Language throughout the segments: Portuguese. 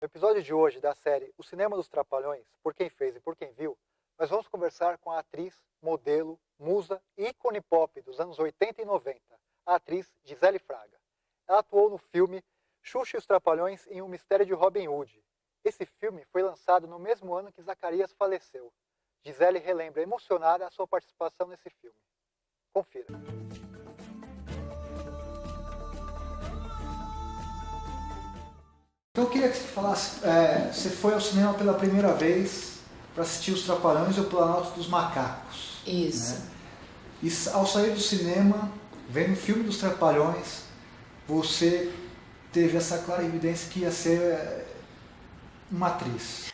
No episódio de hoje da série O Cinema dos Trapalhões, Por Quem Fez e Por Quem Viu, nós vamos conversar com a atriz, modelo, musa e ícone pop dos anos 80 e 90, a atriz Gisele Fraga. Ela atuou no filme Xuxa e os Trapalhões em Um Mistério de Robin Hood. Esse filme foi lançado no mesmo ano que Zacarias faleceu. Gisele relembra emocionada a sua participação nesse filme. Confira. Então eu queria que você falasse, você foi ao cinema pela primeira vez para assistir Os Trapalhões e o Planalto dos Macacos. Isso. Né? E ao sair do cinema, vendo o filme dos Trapalhões, você teve essa clara evidência que ia ser uma atriz.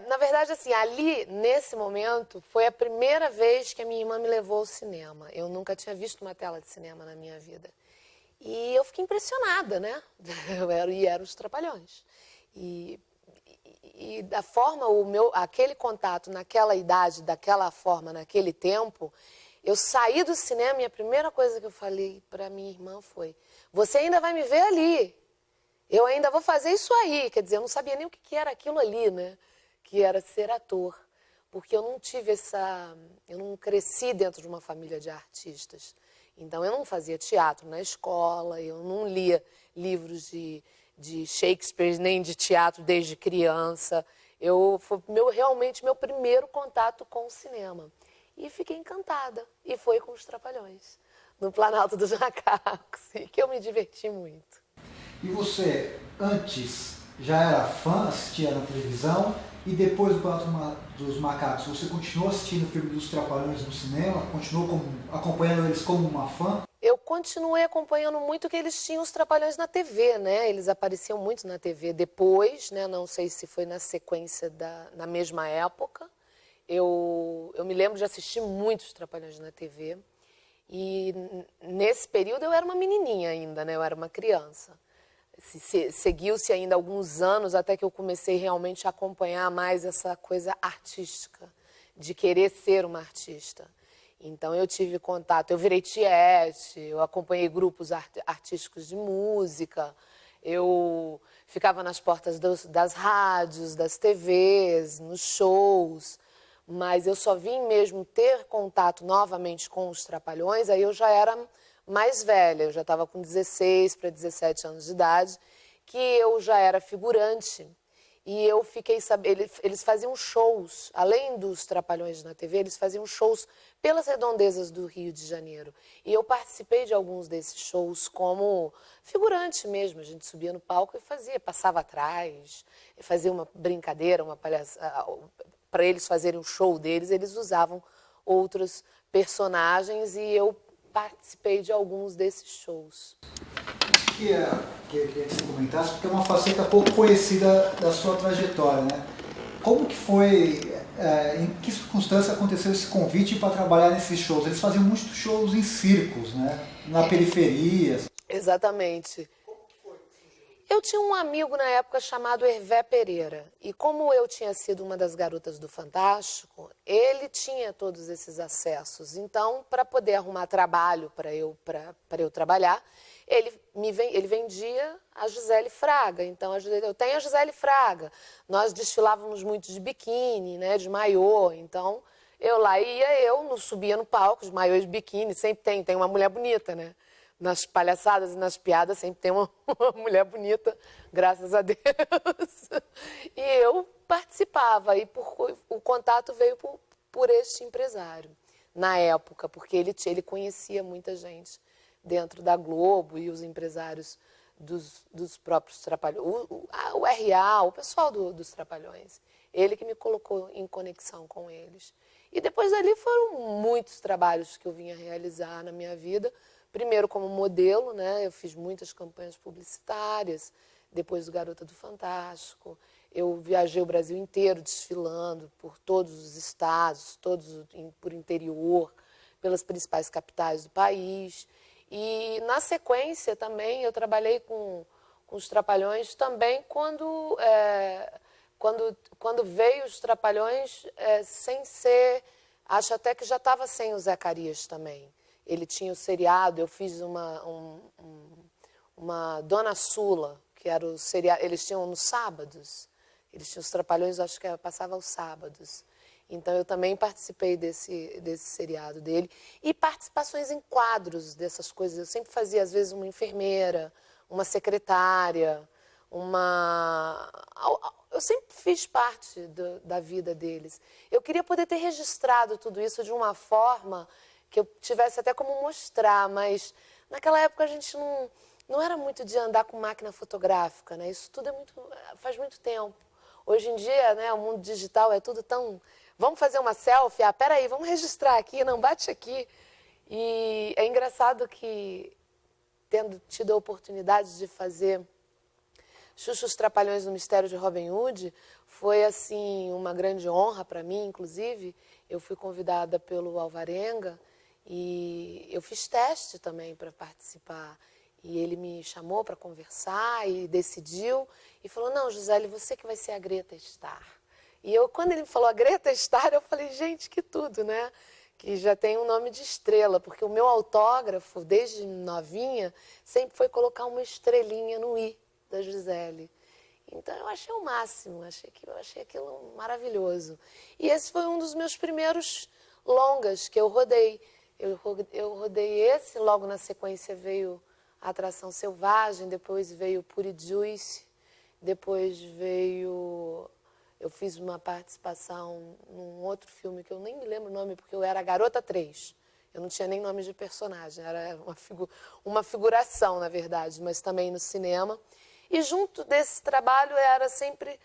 Na verdade, assim, ali, nesse momento, foi a primeira vez que a minha irmã me levou ao cinema. Eu nunca tinha visto uma tela de cinema na minha vida. E eu fiquei impressionada, né? E eram os Trapalhões. E da forma, aquele contato naquela idade, daquela forma, naquele tempo, eu saí do cinema e a primeira coisa que eu falei para minha irmã foi: você ainda vai me ver ali. Eu ainda vou fazer isso aí. Quer dizer, eu não sabia nem o que era aquilo ali, né? Que era ser ator. Porque eu não tive eu não cresci dentro de uma família de artistas. Então, eu não fazia teatro na escola, eu não lia livros de Shakespeare, nem de teatro desde criança. Foi realmente meu primeiro contato com o cinema. E fiquei encantada. E foi com os Trapalhões, no Planalto dos Macacos, e que eu me diverti muito. E você, antes, já era fã, assistia na televisão, e depois do Planalto dos Macacos, você continuou assistindo o filme dos Trapalhões no cinema? Continuou acompanhando eles como uma fã? Eu continuei acompanhando muito que eles tinham os Trapalhões na TV, né? Eles apareciam muito na TV depois, né? Não sei se foi na sequência na mesma época. Eu me lembro de assistir muitos Trapalhões na TV. E nesse período eu era uma menininha ainda, né? Eu era uma criança. Seguiu-se ainda alguns anos até que eu comecei realmente a acompanhar mais essa coisa artística, de querer ser uma artista. Então eu tive contato, eu virei tiete, eu acompanhei grupos artísticos de música, eu ficava nas portas das rádios, das TVs, nos shows, mas eu só vim mesmo ter contato novamente com os Trapalhões, aí eu já era mais velha, eu já estava com 16 para 17 anos de idade, que eu já era figurante. E eu fiquei sabendo, eles faziam shows, além dos Trapalhões na TV, eles faziam shows pelas redondezas do Rio de Janeiro. E eu participei de alguns desses shows como figurante mesmo. A gente subia no palco e passava atrás, fazia uma brincadeira, uma palhaçada. Para eles fazerem o show deles, eles usavam outros personagens e eu participei de alguns desses shows. Que eu queria que você comentasse, porque é uma faceta pouco conhecida da sua trajetória, né? Como que foi, em que circunstância aconteceu esse convite para trabalhar nesses shows? Eles faziam muitos shows em circos, né? Na periferia. Exatamente. Eu tinha um amigo na época chamado Hervé Pereira, e como eu tinha sido uma das garotas do Fantástico, ele tinha todos esses acessos. Então, para poder arrumar trabalho para eu trabalhar, ele vendia a Gisele Fraga. Então, eu tenho a Gisele Fraga. Nós desfilávamos muito de biquíni, né, de maiô. Então, subia no palco de maiô e de biquíni. Sempre tem uma mulher bonita, né? Nas palhaçadas e nas piadas sempre tem uma mulher bonita, graças a Deus. E eu participava, e o contato veio por este empresário, na época, porque ele conhecia muita gente dentro da Globo e os empresários dos próprios Trapalhões, o RA, o pessoal dos Trapalhões. Ele que me colocou em conexão com eles. E depois dali foram muitos trabalhos que eu vinha realizar na minha vida. Primeiro como modelo, né? Eu fiz muitas campanhas publicitárias, depois do Garota do Fantástico. Eu viajei o Brasil inteiro desfilando por todos os estados, por interior, pelas principais capitais do país. E na sequência também eu trabalhei com os Trapalhões também quando veio os Trapalhões sem ser, acho até que já estava sem o Zacarias também. Ele tinha o seriado, eu fiz uma Dona Sula, que era o seriado, eles tinham nos sábados, eles tinham os Trapalhões, acho que passava aos sábados. Então, eu também participei desse seriado dele. E participações em quadros dessas coisas. Eu sempre fazia, às vezes, uma enfermeira, uma secretária, eu sempre fiz parte da vida deles. Eu queria poder ter registrado tudo isso de uma forma que eu tivesse até como mostrar, mas naquela época a gente não era muito de andar com máquina fotográfica, né? Isso tudo faz muito tempo. Hoje em dia, né, o mundo digital é tudo tão... Vamos fazer uma selfie? Ah, peraí, vamos registrar aqui, não bate aqui. E é engraçado que, tendo tido a oportunidade de fazer Xuxa os Trapalhões no Mistério de Robin Hood, foi, assim, uma grande honra para mim, inclusive. Eu fui convidada pelo Alvarenga e eu fiz teste também para participar. E ele me chamou para conversar e decidiu. E falou, não, Gisele, você que vai ser a Greta Starr. E quando ele me falou a Greta Starr, eu falei, gente, que tudo, né? Que já tem um nome de estrela, porque o meu autógrafo, desde novinha, sempre foi colocar uma estrelinha no I da Gisele. Então, eu achei o máximo, eu achei aquilo maravilhoso. E esse foi um dos meus primeiros longas que eu rodei. Eu rodei esse, logo na sequência veio a Atração Selvagem, depois veio Puri Juice, depois veio... Eu fiz uma participação num outro filme que eu nem me lembro o nome, porque eu era a Garota 3. Eu não tinha nem nome de personagem, era uma figuração, na verdade, mas também no cinema. E junto desse trabalho era sempre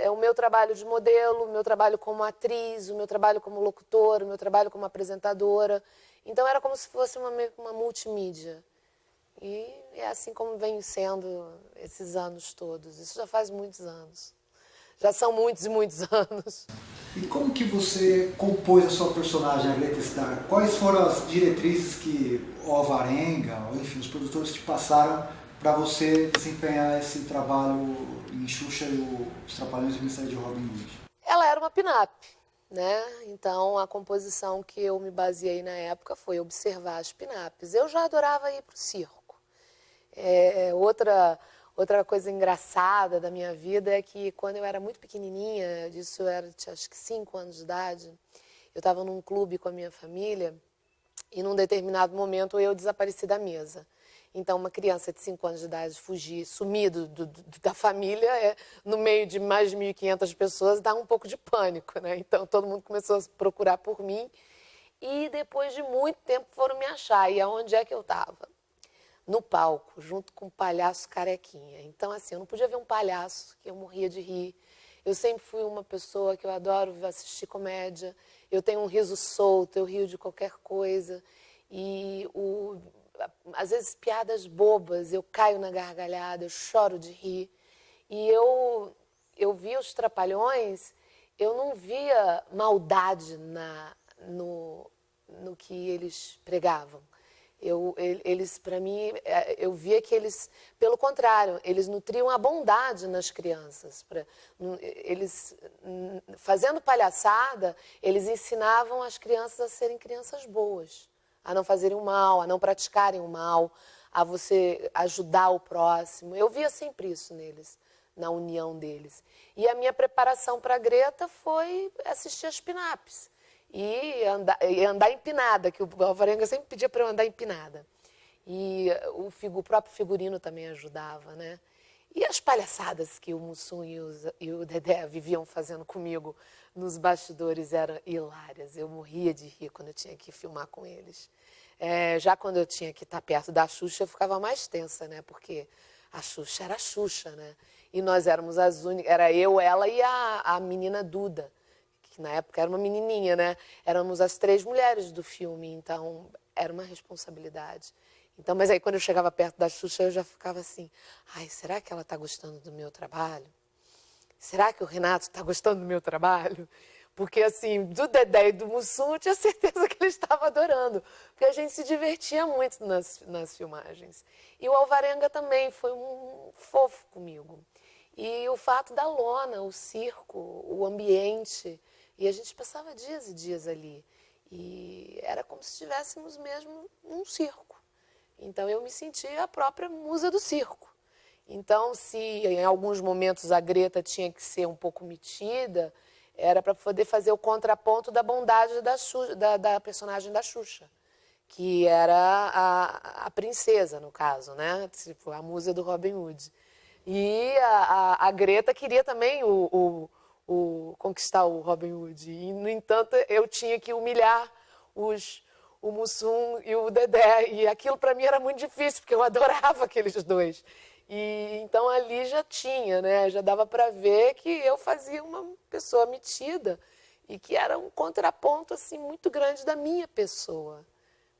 o meu trabalho de modelo, o meu trabalho como atriz, o meu trabalho como locutora, o meu trabalho como apresentadora. Então era como se fosse uma multimídia. E é assim como vem sendo esses anos todos. Isso já faz muitos anos. Já são muitos e muitos anos. E como que você compôs a sua personagem, a Greta Starr? Quais foram as diretrizes que o Alvarenga, ou enfim, os produtores te passaram para você desempenhar esse trabalho em Xuxa e os Trapalhões do Mistério de Robin Hood? Ela era uma pin-up, né? Então, a composição que eu me baseei na época foi observar as pin-ups. Eu já adorava ir para o circo. Outra coisa engraçada da minha vida é que quando eu era muito pequenininha, isso era acho que 5 anos de idade, eu estava num clube com a minha família e num determinado momento eu desapareci da mesa. Então, uma criança de 5 anos de idade fugir, sumir da família, no meio de mais de 1.500 pessoas, dá um pouco de pânico, né? Então, todo mundo começou a procurar por mim e depois de muito tempo foram me achar. E aonde é que eu estava? No palco, junto com o palhaço Carequinha. Então, assim, eu não podia ver um palhaço, que eu morria de rir. Eu sempre fui uma pessoa que eu adoro assistir comédia. Eu tenho um riso solto, eu rio de qualquer coisa. E, às vezes, piadas bobas, eu caio na gargalhada, eu choro de rir. E eu via os Trapalhões, eu não via maldade no que eles pregavam. Eles, para mim, eu via que eles, pelo contrário, eles nutriam a bondade nas crianças. Eles, fazendo palhaçada, eles ensinavam as crianças a serem crianças boas, a não fazerem o mal, a não praticarem o mal, a você ajudar o próximo. Eu via sempre isso neles, na união deles. E a minha preparação para a Greta foi assistir as pin-ups. E andar empinada, que o Alvarenga sempre pedia para eu andar empinada. E o próprio figurino também ajudava, né? E as palhaçadas que o Mussum e o Dedé viviam fazendo comigo nos bastidores eram hilárias. Eu morria de rir quando eu tinha que filmar com eles. Já quando eu tinha que estar perto da Xuxa, eu ficava mais tensa, né? Porque a Xuxa era a Xuxa, né? E nós éramos as únicas, era eu, ela e a menina Duda, que na época era uma menininha, né? Éramos as 3 mulheres do filme, então era uma responsabilidade. Então, mas aí quando eu chegava perto da Xuxa, eu já ficava assim, ai, será que ela está gostando do meu trabalho? Será que o Renato está gostando do meu trabalho? Porque, assim, do Dedé e do Mussum, eu tinha certeza que ele estava adorando, porque a gente se divertia muito nas filmagens. E o Alvarenga também foi um fofo comigo. E o fato da lona, o circo, o ambiente... E a gente passava dias e dias ali. E era como se estivéssemos mesmo num circo. Então, eu me sentia a própria musa do circo. Então, se em alguns momentos a Greta tinha que ser um pouco metida, era para poder fazer o contraponto da bondade da personagem da Xuxa, que era a princesa, no caso, né? Tipo, a musa do Robin Hood. E a Greta queria também conquistar o Robin Hood. E, no entanto, eu tinha que humilhar o Mussum e o Dedé. E aquilo para mim era muito difícil, porque eu adorava aqueles dois. E então ali já tinha, né? Já dava para ver que eu fazia uma pessoa metida e que era um contraponto assim muito grande da minha pessoa.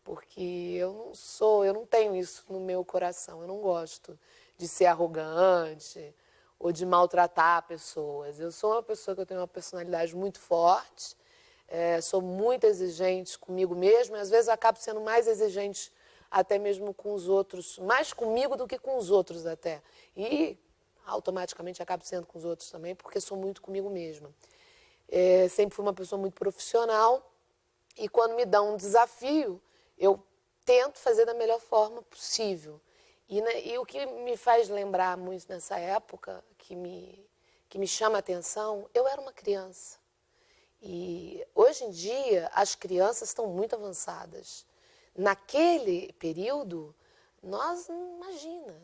Porque eu não tenho isso no meu coração, eu não gosto de ser arrogante ou de maltratar pessoas. Eu sou uma pessoa que eu tenho uma personalidade muito forte, sou muito exigente comigo mesma, e às vezes acabo sendo mais exigente até mesmo com os outros, mais comigo do que com os outros até. E automaticamente acabo sendo com os outros também, porque sou muito comigo mesma. Sempre fui uma pessoa muito profissional, e quando me dão um desafio, eu tento fazer da melhor forma possível. E o que me faz lembrar muito nessa época, que me chama a atenção, eu era uma criança. E hoje em dia as crianças estão muito avançadas. Naquele período, imagina,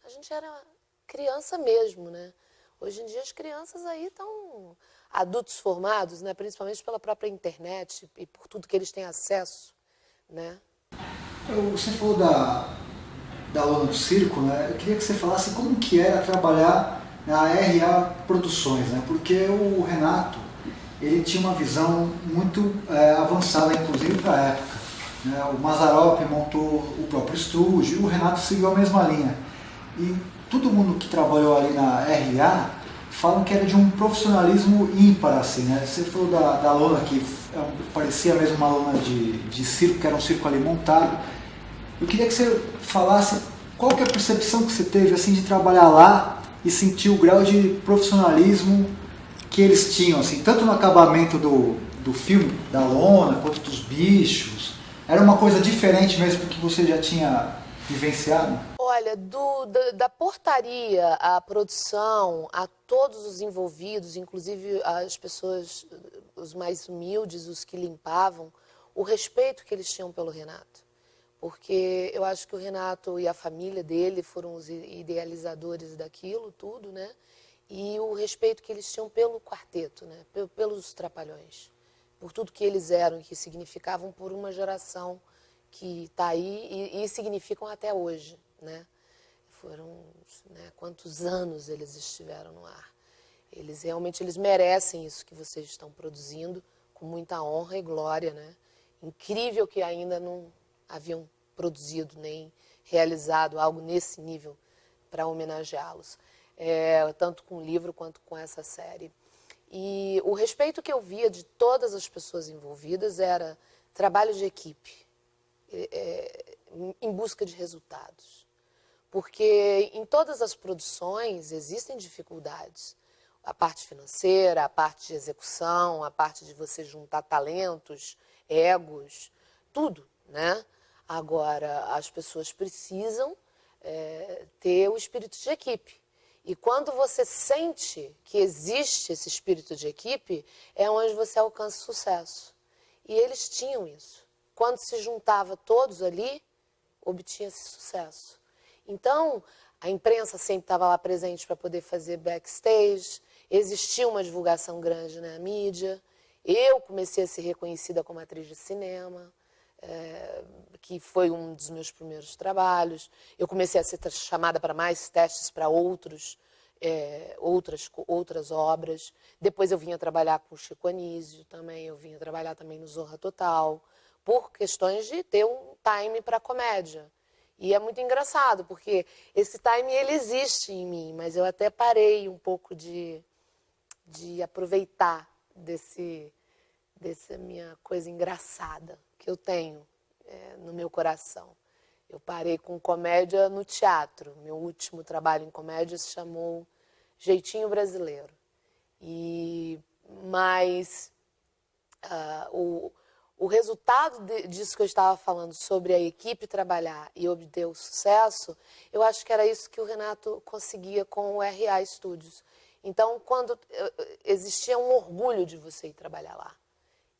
a gente era criança mesmo, né? Hoje em dia as crianças aí estão adultos formados, né? Principalmente pela própria internet e por tudo que eles têm acesso, né? Você falou da Lona do Circo, né? Eu queria que você falasse como que era trabalhar na RA Produções, né? Porque o Renato, ele tinha uma visão muito avançada, inclusive para a época, né? O Mazzaropi montou o próprio estúdio, o Renato seguiu a mesma linha. E todo mundo que trabalhou ali na RA falam que era de um profissionalismo ímpar, assim, né? Você falou da lona que parecia mesmo uma lona de circo, que era um circo ali montado. Eu queria que você falasse qual que é a percepção que você teve assim de trabalhar lá e sentir o grau de profissionalismo que eles tinham, assim, tanto no acabamento do filme, da lona, quanto dos bichos. Era uma coisa diferente mesmo do que você já tinha vivenciado? Olha, da portaria à produção, a todos os envolvidos, inclusive as pessoas, os mais humildes, os que limpavam, o respeito que eles tinham pelo Renato. Porque eu acho que o Renato e a família dele foram os idealizadores daquilo tudo, né? E o respeito que eles tinham pelo quarteto, né? Pelos Trapalhões, por tudo que eles eram e que significavam por uma geração que está aí e significam até hoje, né? Foram, né, quantos anos eles estiveram no ar. Eles realmente merecem isso que vocês estão produzindo com muita honra e glória, né? Incrível que ainda não haviam produzido nem realizado algo nesse nível para homenageá-los, tanto com o livro quanto com essa série. E o respeito que eu via de todas as pessoas envolvidas era trabalho de equipe, em busca de resultados. Porque em todas as produções existem dificuldades. A parte financeira, a parte de execução, a parte de você juntar talentos, egos, tudo, né? Agora, as pessoas precisam ter o espírito de equipe. E quando você sente que existe esse espírito de equipe, é onde você alcança sucesso. E eles tinham isso. Quando se juntava todos ali, obtinha-se sucesso. Então, a imprensa sempre estava lá presente para poder fazer backstage, existia uma divulgação grande na mídia, eu comecei a ser reconhecida como atriz de cinema, que foi um dos meus primeiros trabalhos. Eu comecei a ser chamada para mais testes para outras obras. Depois eu vinha trabalhar com o Chico Anísio também, eu vinha trabalhar também no Zorra Total, por questões de ter um time para comédia. E é muito engraçado, porque esse time ele existe em mim, mas eu até parei um pouco de aproveitar dessa minha coisa engraçada que eu tenho no meu coração. Eu parei com comédia no teatro. Meu último trabalho em comédia se chamou Jeitinho Brasileiro. Mas o resultado disso que eu estava falando sobre a equipe trabalhar e obter o sucesso, eu acho que era isso que o Renato conseguia com o RA Studios. Então, quando existia um orgulho de você ir trabalhar lá.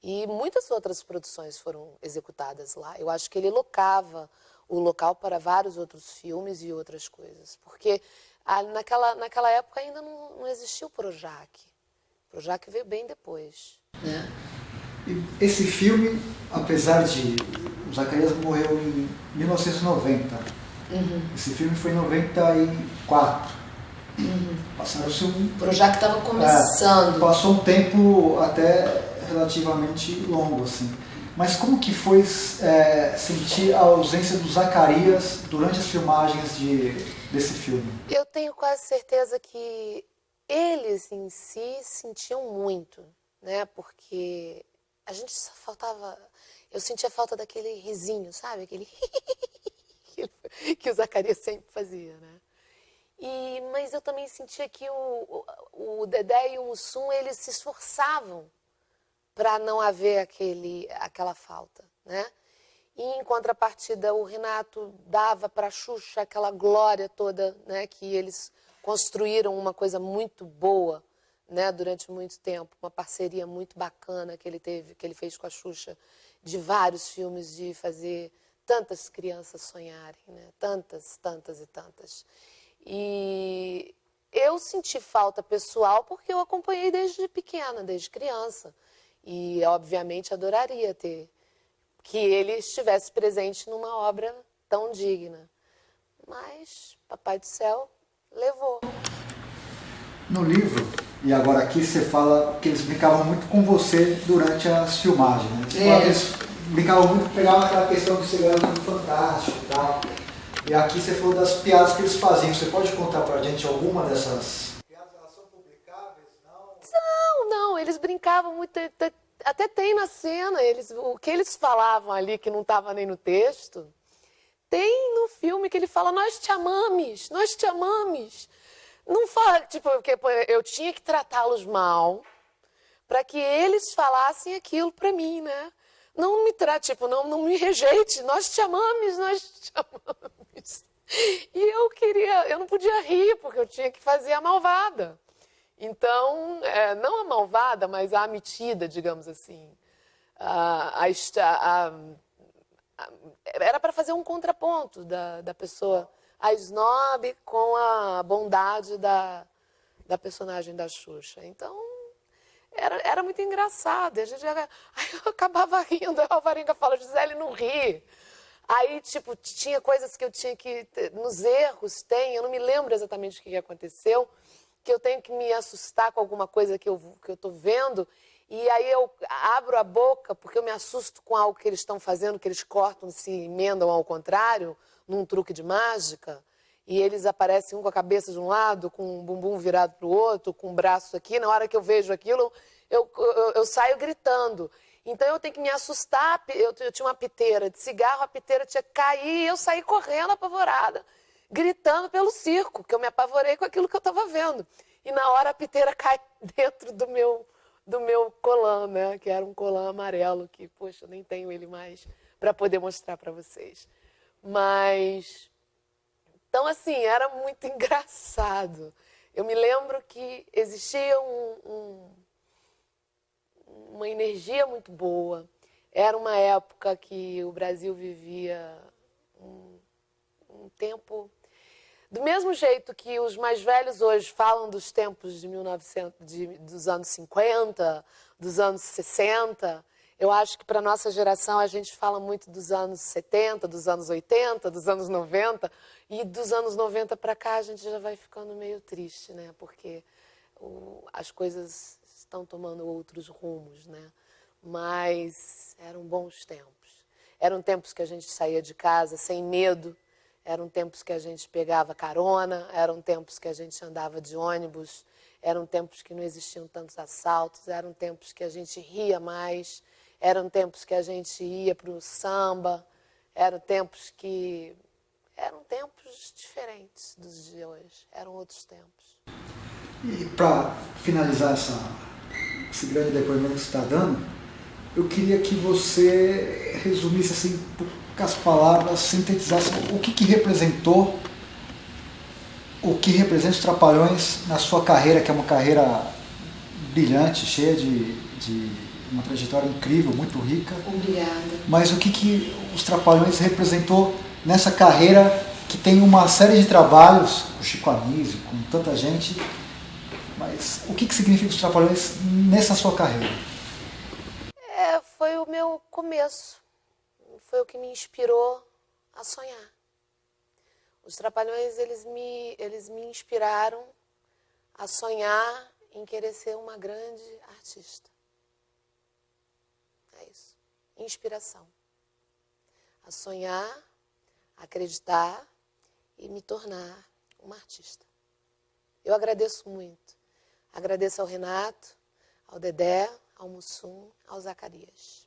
E muitas outras produções foram executadas lá. Eu acho que ele locava o local para vários outros filmes e outras coisas. Porque naquela época ainda não existia o Projac. O Projac veio bem depois. Né? E esse filme, apesar de... O Zacarias morreu em 1990. Esse filme foi em 94. Passaram-se O Projac estava começando. Passou um tempo até relativamente longo, assim. Mas como que foi sentir a ausência do Zacarias durante as filmagens desse filme? Eu tenho quase certeza que eles em si sentiam muito, né? Porque a gente só faltava... Eu sentia falta daquele risinho, sabe? Aquele que o Zacarias sempre fazia, né? Mas eu também sentia que o Dedé e o Mussum, eles se esforçavam para não haver aquela falta, né? E em contrapartida, o Renato dava para a Xuxa aquela glória toda, né? Que eles construíram uma coisa muito boa, né? Durante muito tempo, uma parceria muito bacana que ele fez com a Xuxa, de vários filmes, de fazer tantas crianças sonharem, né? Tantas, tantas e tantas. E eu senti falta pessoal porque eu acompanhei desde pequena, desde criança. E, obviamente, adoraria que ele estivesse presente numa obra tão digna. Mas Papai do Céu levou. No livro, e agora aqui você fala que eles brincavam muito com você durante as filmagens. Né? Você fala que eles brincavam muito, pegavam aquela questão de ser garoto fantástico e tal. E aqui você falou das piadas que eles faziam. Você pode contar pra gente alguma dessas piadas? Elas são publicáveis? Não, eles brincavam muito. Até tem na cena, o que eles falavam ali, que não estava nem no texto, tem no filme que ele fala, nós te amamos, nós te amamos. Não fala, tipo, porque eu tinha que tratá-los mal para que eles falassem aquilo para mim, né? Não me trate, tipo, não me rejeite, nós te amamos, nós te amamos. E eu não podia rir, porque eu tinha que fazer a malvada. Então, não a malvada, mas a metida, digamos assim. Era para fazer um contraponto da pessoa, a snob com a bondade da personagem da Xuxa. Então, era muito engraçado. Aí eu acabava rindo, aí a Alvarenga fala, Gisele, não ri. Aí, tipo, tinha coisas que eu tinha que... Nos erros eu não me lembro exatamente o que aconteceu, que eu tenho que me assustar com alguma coisa que eu estou vendo, e aí eu abro a boca porque eu me assusto com algo que eles estão fazendo, que eles cortam, se emendam ao contrário, num truque de mágica, e eles aparecem um com a cabeça de um lado, com o bumbum virado para o outro, com o braço aqui. Na hora que eu vejo aquilo, eu saio gritando. Então eu tenho que me assustar. Eu tinha uma piteira de cigarro, a piteira tinha que cair e eu saí correndo apavorada, gritando pelo circo, que eu me apavorei com aquilo que eu estava vendo. E na hora a piteira cai dentro do meu colã, né? Que era um colã amarelo, que, poxa, eu nem tenho ele mais para poder mostrar para vocês. Mas, então, assim, era muito engraçado. Eu me lembro que existia uma energia muito boa. Era uma época que o Brasil vivia um tempo... Do mesmo jeito que os mais velhos hoje falam dos tempos dos anos 50, dos anos 60, eu acho que para a nossa geração a gente fala muito dos anos 70, dos anos 80, dos anos 90, e dos anos 90 para cá a gente já vai ficando meio triste, né? Porque as coisas estão tomando outros rumos, né? Mas eram bons tempos. Eram tempos que a gente saía de casa sem medo. Eram tempos que a gente pegava carona, eram tempos que a gente andava de ônibus, eram tempos que não existiam tantos assaltos, eram tempos que a gente ria mais, eram tempos que a gente ia para o samba, eram tempos diferentes dos de hoje, eram outros tempos. E para finalizar esse grande depoimento que você está dando, eu queria que você resumisse assim, por poucas palavras, sintetizasse o que representou, o que representa os Trapalhões na sua carreira, que é uma carreira brilhante, cheia de uma trajetória incrível, muito rica. Obrigada. Mas o que os Trapalhões representou nessa carreira que tem uma série de trabalhos, com Chico Anísio, com tanta gente, mas o que significa os Trapalhões nessa sua carreira? Foi o meu começo, foi o que me inspirou a sonhar. Os Trapalhões, eles me inspiraram a sonhar em querer ser uma grande artista. É isso, inspiração. A sonhar, acreditar e me tornar uma artista. Eu agradeço muito. Agradeço ao Renato, ao Dedé, ao Mussum, ao Zacarias.